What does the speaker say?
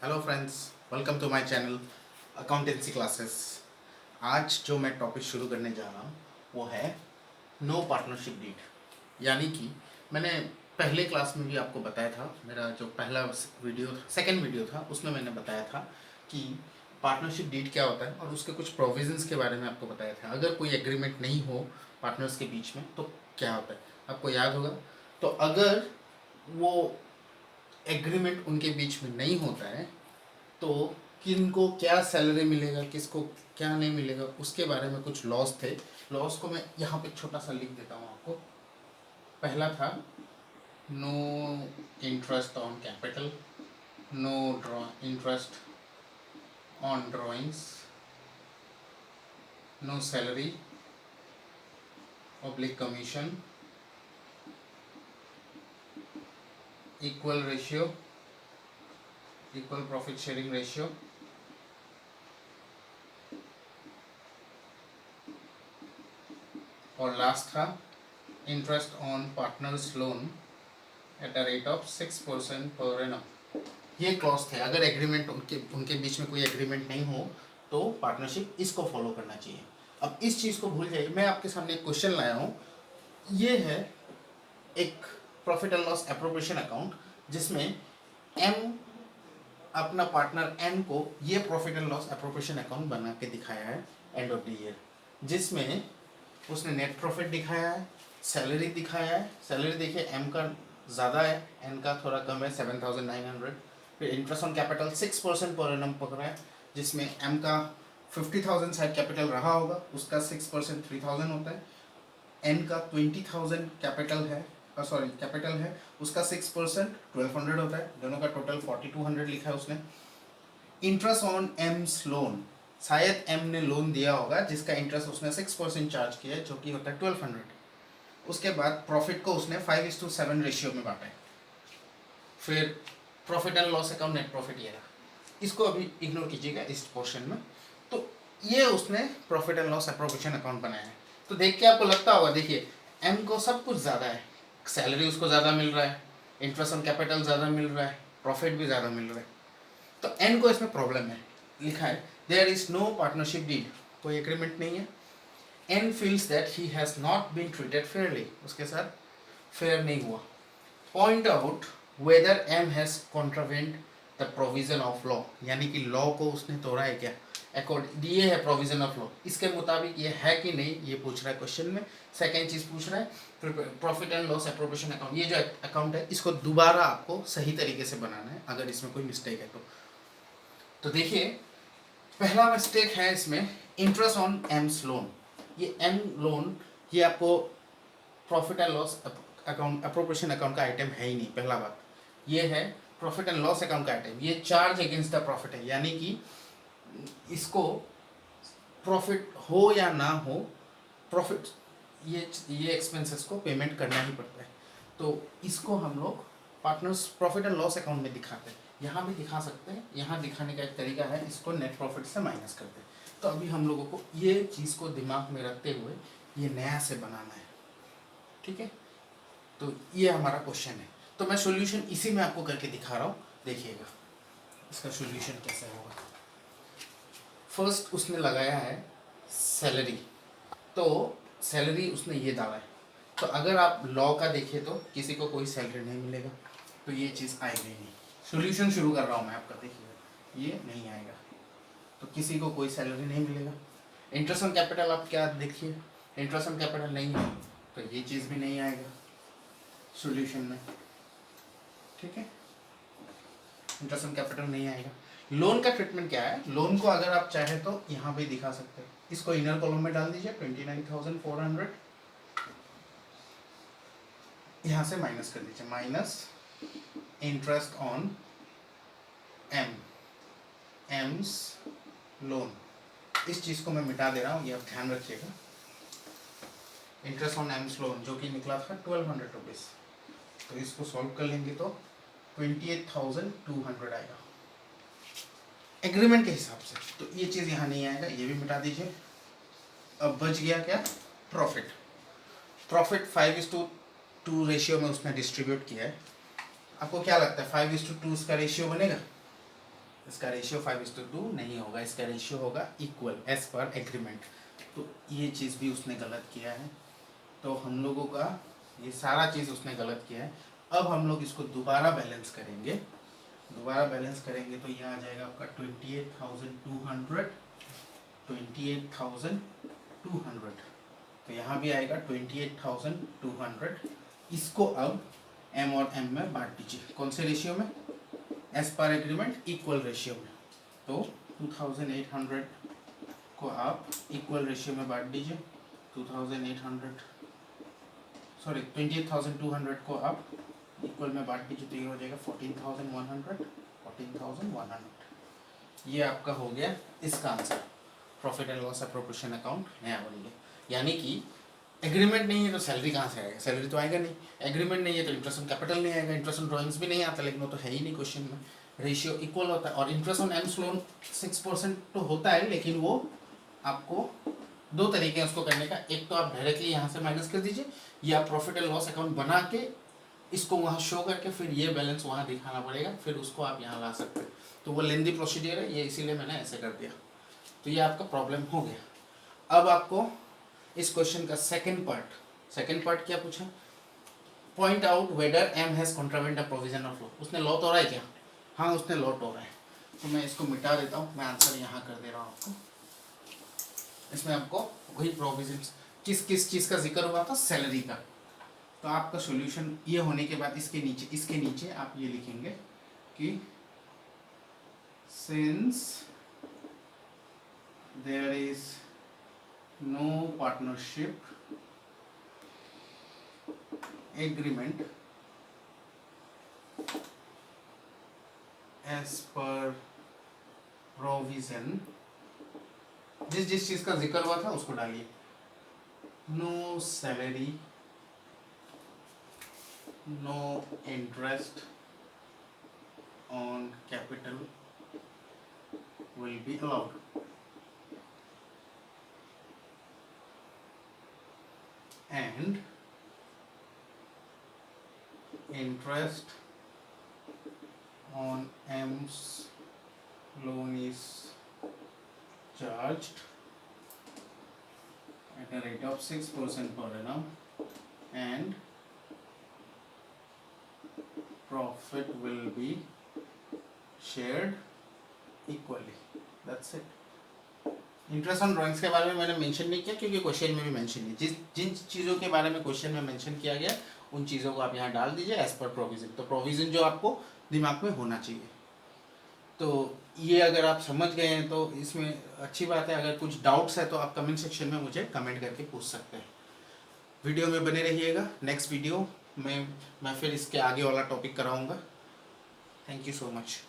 Hello friends, welcome to my channel accountancy classes. आज जो मैं टॉपिक शुरू करने जा रहा हूँ वो है नो पार्टनरशिप डीड। यानी कि मैंने पहले क्लास में भी आपको बताया था, मेरा जो पहला वीडियो सेकंड वीडियो था उसमें मैंने बताया था कि पार्टनरशिप डीड क्या होता है और उसके कुछ प्रोविजंस के बारे में आपको बताया था। अगर कोई एग्रीमेंट नहीं हो पार्टनर्स के बीच में तो क्या होता है, आपको याद होगा। तो अगर वो एग्रीमेंट उनके बीच में नहीं होता है तो किनको क्या सैलरी मिलेगा, किसको क्या नहीं मिलेगा, उसके बारे में कुछ लॉस थे। लॉस को मैं यहाँ पे छोटा सा लिख देता हूँ आपको। पहला था no interest on capital, no interest on drawings, no salary oblique commission, equal ratio, equal profit sharing ratio, और लास्ट था interest on partners loan at the rate of 6% per annum. ये क्लॉज थे। अगर एग्रीमेंट उनके उनके बीच में कोई agreement नहीं हो तो पार्टनरशिप इसको फॉलो करना चाहिए। अब इस चीज़ को भूल जाइए। मैं आपके सामने एक क्वेश्चन लाया हूँ। ये है एक profit and loss appropriation account जिसमें एम अपना पार्टनर एन को ये profit and loss appropriation account बना के दिखाया है एंड ऑफ द ईयर, जिसमें उसने नेट प्रॉफिट दिखाया है, सैलरी दिखाया है। सैलरी देखिए एम का ज़्यादा है, एन का थोड़ा कम है 7,900। फिर interest on capital 6% per annum पकड़ा है, जिसमें एम का 50,000 शायद कैपिटल रहा होगा, उसका 6% 3,000 होता है। एन का 20,000 कैपिटल है, कैपिटल है, उसका 6% 1,200 होता है। दोनों का टोटल 4,200 लिखा है उसने। इंटरेस्ट ऑन एम्स लोन, शायद एम ने लोन दिया होगा जिसका इंटरेस्ट उसने 6% चार्ज किया है, जो कि होता है 1,200। उसके बाद प्रॉफिट को उसने 5:7 रेशियो में बांटा है। फिर profit and loss account, net profit ये रहा। इसको अभी इग्नोर कीजिएगा इस पोर्शन में। तो ये उसने profit and loss appropriation account बनाया है। तो देख के आपको लगता होगा, देखिए एम को सब कुछ ज़्यादा है, सैलरी उसको ज़्यादा मिल रहा है, इंटरेस्ट ऑन कैपिटल ज़्यादा मिल रहा है, प्रॉफिट भी ज़्यादा मिल रहा है। तो एन को इसमें प्रॉब्लम है, लिखा है there is no partnership deed, कोई एग्रीमेंट नहीं है। N feels that he has not been treated fairly, उसके साथ फेयर नहीं हुआ। Point out whether M has contravened the provision of law, यानी कि लॉ को उसने तोड़ा है क्या, अकॉर्डिंग ये है प्रोविजन ऑफ लॉ, इसके मुताबिक ये है कि नहीं, ये पूछ रहा है क्वेश्चन में। सेकेंड चीज़ पूछ रहा है फिर profit and loss appropriation account, ये जो अकाउंट है इसको दोबारा आपको सही तरीके से बनाना है अगर इसमें कोई मिस्टेक है तो देखिए पहला मिस्टेक है इसमें इंटरेस्ट ऑन एम्स लोन। ये एम लोन ये आपको profit and loss account appropriation account का आइटम है ही नहीं। पहला बात ये है प्रॉफिट एंड लॉस अकाउंट का आइटम, ये चार्ज अगेंस्ट द प्रॉफिट है, यानी कि इसको प्रॉफिट हो या ना हो, प्रॉफिट ये एक्सपेंसेस को पेमेंट करना ही पड़ता है। तो इसको हम लोग partners profit and loss account में दिखाते हैं, यहाँ भी दिखा सकते हैं। यहाँ दिखाने का एक तरीका है, इसको नेट प्रॉफिट से माइनस करते हैं। तो अभी हम लोगों को ये चीज़ को दिमाग में रखते हुए ये नया से बनाना है, ठीक है। तो ये हमारा क्वेश्चन है। तो मैं सॉल्यूशन इसी में आपको करके दिखा रहा हूँ, देखिएगा इसका सॉल्यूशन कैसे होगा। फर्स्ट उसने लगाया है सैलरी, तो सैलरी उसने ये डाला है। तो अगर आप लॉ का देखें तो किसी को कोई सैलरी नहीं मिलेगा, तो ये चीज़ आएगी नहीं। सॉल्यूशन शुरू कर रहा हूँ मैं आपका, देखिएगा ये नहीं आएगा, तो किसी को कोई सैलरी नहीं मिलेगा। इंटरेस्ट ऑन कैपिटल आप क्या देखिए, इंटरेस्ट ऑन कैपिटल नहीं है, तो ये चीज़ भी नहीं आएगा सॉल्यूशन में, ठीक है। इंटरेस्ट ऑन कैपिटल नहीं आएगा। लोन का ट्रीटमेंट क्या है, लोन को अगर आप चाहे तो यहाँ पे दिखा सकते हैं, इसको इनर कॉलम में डाल दीजिए 29,400, यहाँ से माइनस कर दीजिए, minus interest on M M's loan. इस चीज़ को मैं मिटा दे रहा हूँ, ये आप ध्यान रखिएगा। इंटरेस्ट ऑन एम्स लोन जो कि निकला था 1,200 रुपीज़, तो इसको सॉल्व कर लेंगे तो 28,200 आएगा एग्रीमेंट के हिसाब से। तो ये चीज़ यहाँ नहीं आएगा, ये भी मिटा दीजिए। अब बच गया क्या, प्रॉफिट। प्रॉफिट 5:2 रेशियो में उसने डिस्ट्रीब्यूट किया है। आपको क्या लगता है 5:2 इसका रेशियो बनेगा? इसका रेशियो 5:2 नहीं होगा, इसका रेशियो होगा इक्वल एज पर एग्रीमेंट। तो ये चीज़ भी उसने गलत किया है। तो हम लोगों का ये सारा चीज़ उसने गलत किया है। अब हम लोग इसको दोबारा बैलेंस करेंगे। दोबारा बैलेंस करेंगे तो यह आ जाएगा आपका 28,200, 28,200। तो यहाँ भी आएगा 28,200। इसको अब m और m में बांट दीजिए। कौन से रेशियो में? As per agreement equal ratio में। तो 2800 को आप इक्वल रेशियो में बांट दीजिए। 28,200 को आप इक्वल में बांट दीजिए तो ये हो जाएगा 14,100, 14,100। ये आपका हो गया इसका answer. Profit and loss appropriation account नया बन गया। यानी कि एग्रीमेंट नहीं है तो सैलरी कहाँ से आएगा? सैलरी तो आएगा नहीं। एग्रीमेंट नहीं है तो इंटरेस्ट ऑन कैपिटल नहीं आएगा, इंटरेस्ट ऑन ड्राइंग्स भी नहीं आता, लेकिन वो तो है ही नहीं क्वेश्चन में। रेशियो इक्वल होता है और इंटरेस्ट ऑन एम्स लोन 6% तो होता है, लेकिन वो आपको दो तरीके हैं उसको करने का। एक तो आप डायरेक्टली यहाँ से माइनस कर दीजिए, या प्रॉफिट एंड लॉस अकाउंट बना के इसको वहाँ शो करके फिर ये बैलेंस वहाँ दिखाना पड़ेगा, फिर उसको आप यहाँ ला सकते हैं। तो वो लेंदी प्रोसीजर है, ये इसीलिए मैंने ऐसे कर दिया। तो ये आपका प्रॉब्लम हो गया। अब आपको इस क्वेश्चन का सेकंड पार्ट क्या पूछा? Point out whether M has contravened the provision of law. उसने लॉ तोड़ा है क्या? हाँ, उसने लॉ तोड़ा है। तो मैं इसको मिटा देता हूँ, मैं आंसर यहाँ कर दे रहा हूँ आपको। इसमें आपको वही प्रोविजन किस किस चीज़ का जिक्र हुआ था? सैलरी का। तो आपका सॉल्यूशन ये होने के बाद इसके नीचे आप ये लिखेंगे कि since there is no partnership agreement as per provision, जिस चीज का जिक्र हुआ था उसको डालिए। No salary, no interest on capital will be allowed. And interest on M's loan is charged at a rate of 6% per annum, and profit will be shared equally. That's it. Interest on drawings के बारे में मैंने mention नहीं किया क्योंकि question में भी mention नहीं। जिन चीज़ों के बारे में क्वेश्चन में मेंशन किया गया उन चीज़ों को आप यहाँ डाल दीजिए एज पर प्रोविज़न। तो प्रोविज़न जो आपको दिमाग में होना चाहिए। तो ये अगर आप समझ गए हैं तो इसमें अच्छी बात है। अगर कुछ डाउट्स है तो आप कमेंट सेक्शन में मुझे कमेंट करके पूछ सकते हैं। वीडियो में बने रहिएगा। नेक्स्ट वीडियो में मैं फिर इसके आगे वाला टॉपिक कराऊँगा। Thank you so much.